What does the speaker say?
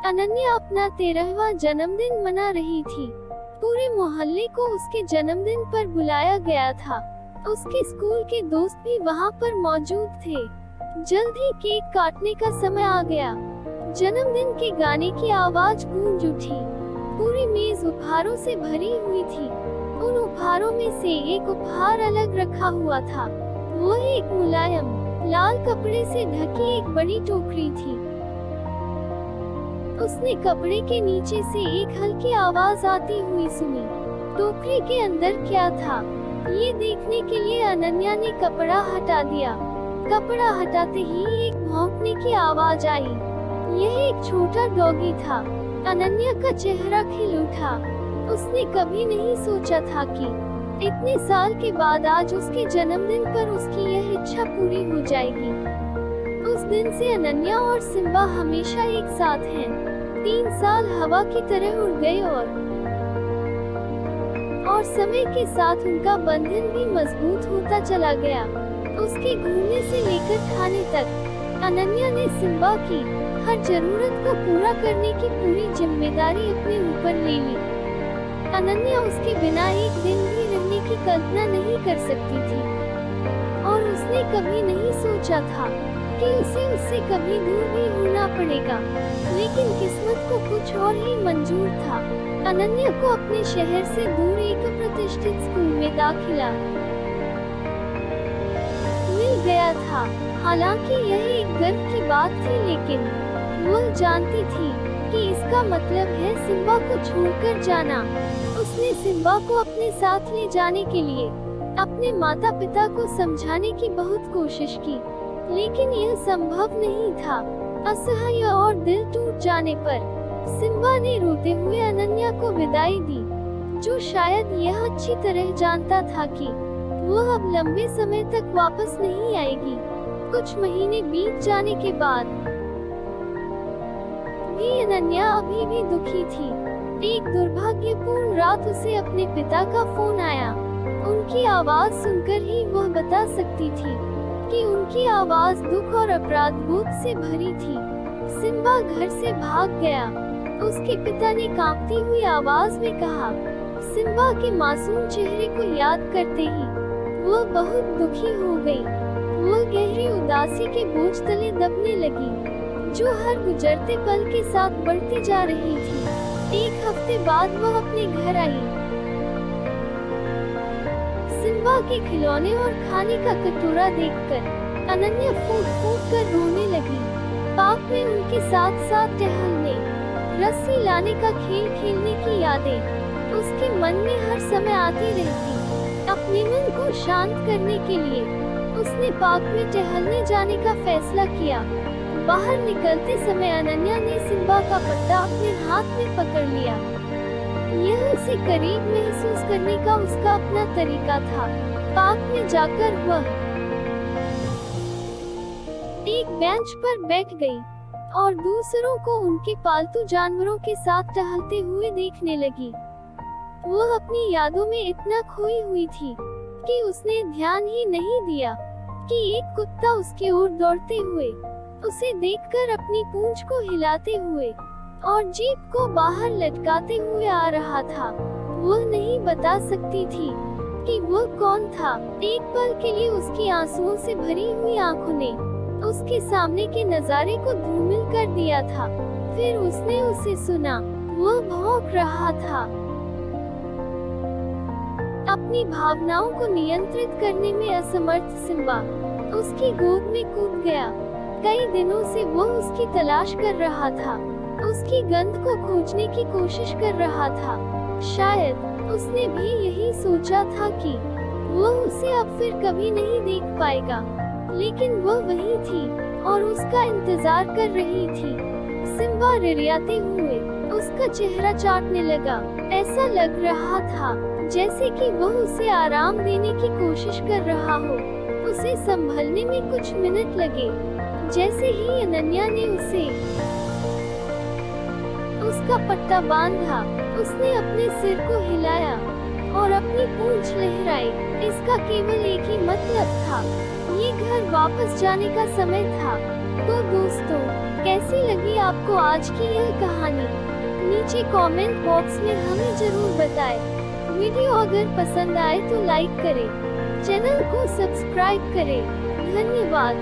अनन्या अपना 13वां जन्मदिन मना रही थी। पूरे मोहल्ले को उसके जन्मदिन पर बुलाया गया था। उसके स्कूल के दोस्त भी वहाँ पर मौजूद थे। जल्द ही केक काटने का समय आ गया। जन्मदिन के गाने की आवाज गूंज उठी। पूरी मेज उपहारों से भरी हुई थी। उन उपहारों में से एक उपहार अलग रखा हुआ था। वो एक मुलायम लाल कपड़े से ढकी एक बड़ी टोकरी थी। उसने कपड़े के नीचे से एक हल्की आवाज आती हुई सुनी। टोकरी के अंदर क्या था, ये देखने के लिए अनन्या ने कपड़ा हटा दिया। कपड़ा हटाते ही एक भौंकने की आवाज आई। यह एक छोटा डॉगी था। अनन्या का चेहरा खिल उठा। उसने कभी नहीं सोचा था कि इतने साल के बाद आज उसके जन्मदिन पर उसकी यह इच्छा पूरी हो जाएगी। उस दिन से अनन्या और सिम्बा हमेशा एक साथ हैं। 3 साल हवा की तरह उड़ गए और समय के साथ उनका बंधन भी मजबूत होता चला गया। उसके घूमने से लेकर खाने तक अनन्या ने सिम्बा की हर जरूरत को पूरा करने की पूरी जिम्मेदारी अपने ऊपर ले ली। अनन्या उसके बिना एक दिन भी रहने की कल्पना नहीं कर सकती थी और उसने कभी नहीं सोचा था कि उसे उससे कभी दूर भी होना पड़ेगा। लेकिन किस्मत को कुछ और ही मंजूर था। अनन्या को अपने शहर से दूर एक प्रतिष्ठित स्कूल में दाखिला मिल गया था। हालांकि यह एक गर्व की बात थी, लेकिन वो जानती थी कि इसका मतलब है सिम्बा को छोड़कर जाना। उसने सिम्बा को अपने साथ ले जाने के लिए अपने माता पिता को समझाने की बहुत कोशिश की, लेकिन यह संभव नहीं था। असहाय और दिल टूट जाने पर सिम्बा ने रोते हुए अनन्या को विदाई दी, जो शायद यह अच्छी तरह जानता था कि वो अब लंबे समय तक वापस नहीं आएगी। कुछ महीने बीत जाने के बाद भी अनन्या अभी भी दुखी थी। एक दुर्भाग्यपूर्ण रात उसे अपने पिता का फोन आया। उनकी आवाज सुनकर ही वह बता सकती थी कि उनकी आवाज दुख और अपराध बोध से भरी थी। सिम्बा घर से भाग गया। उसके पिता ने कांपती हुई आवाज में कहा। सिम्बा के मासूम चेहरे को याद करते ही वो बहुत दुखी हो गई। वो गहरी उदासी के बोझ तले दबने लगी, जो हर गुजरते पल के साथ बढ़ती जा रही थी। एक हफ्ते बाद वो अपने घर आई। सिम्बा के खिलौने और खाने का कटोरा देखकर अनन्या फूट फूट कर रोने लगी। पार्क में उनके साथ साथ टहलने, रस्सी लाने का खेल खेलने की यादें उसके मन में हर समय आती रहती। अपने मन को शांत करने के लिए उसने पार्क में टहलने जाने का फैसला किया। बाहर निकलते समय अनन्या ने सिम्बा का पट्टा अपने हाथ में पकड़ लिया। यह उसे करीब महसूस करने का उसका अपना तरीका था। पार्क में जाकर वह एक बेंच पर बैठ गई और दूसरों को उनके पालतू जानवरों के साथ टहलते हुए देखने लगी। वह अपनी यादों में इतना खोई हुई थी कि उसने ध्यान ही नहीं दिया कि एक कुत्ता उसकी ओर दौड़ते हुए उसे देखकर अपनी पूंछ को हिलाते हुए और जीभ को बाहर लटकाते हुए आ रहा था। वह नहीं बता सकती थी कि वो कौन था। एक पल के लिए उसकी आंसुओं से भरी हुई आंखों ने उसके सामने के नजारे को धूमिल कर दिया था। फिर उसने उसे सुना। वो भौंक रहा था। अपनी भावनाओं को नियंत्रित करने में असमर्थ सिम्बा उसकी गोद में कूद गया। कई दिनों से वो उसकी तलाश कर रहा था, उसकी गंध को खोजने की कोशिश कर रहा था। शायद उसने भी यही सोचा था कि वो उसे अब फिर कभी नहीं देख पाएगा, लेकिन वो वही थी और उसका इंतजार कर रही थी। सिम्बा रिड़ियाते हुए उसका चेहरा चाटने लगा। ऐसा लग रहा था जैसे कि वह उसे आराम देने की कोशिश कर रहा हो। उसे संभलने में कुछ मिनट लगे। जैसे ही अनन्या ने उसे उसका पट्टा बांधा, उसने अपने सिर को हिलाया और अपनी पूंछ लहराई। इसका केवल एक ही मतलब था, ये घर वापस जाने का समय था। तो दोस्तों, कैसी लगी आपको आज की यह कहानी? नीचे कमेंट बॉक्स में हमें जरूर बताएं। वीडियो अगर पसंद आए तो लाइक करें, चैनल को सब्सक्राइब करें। धन्यवाद।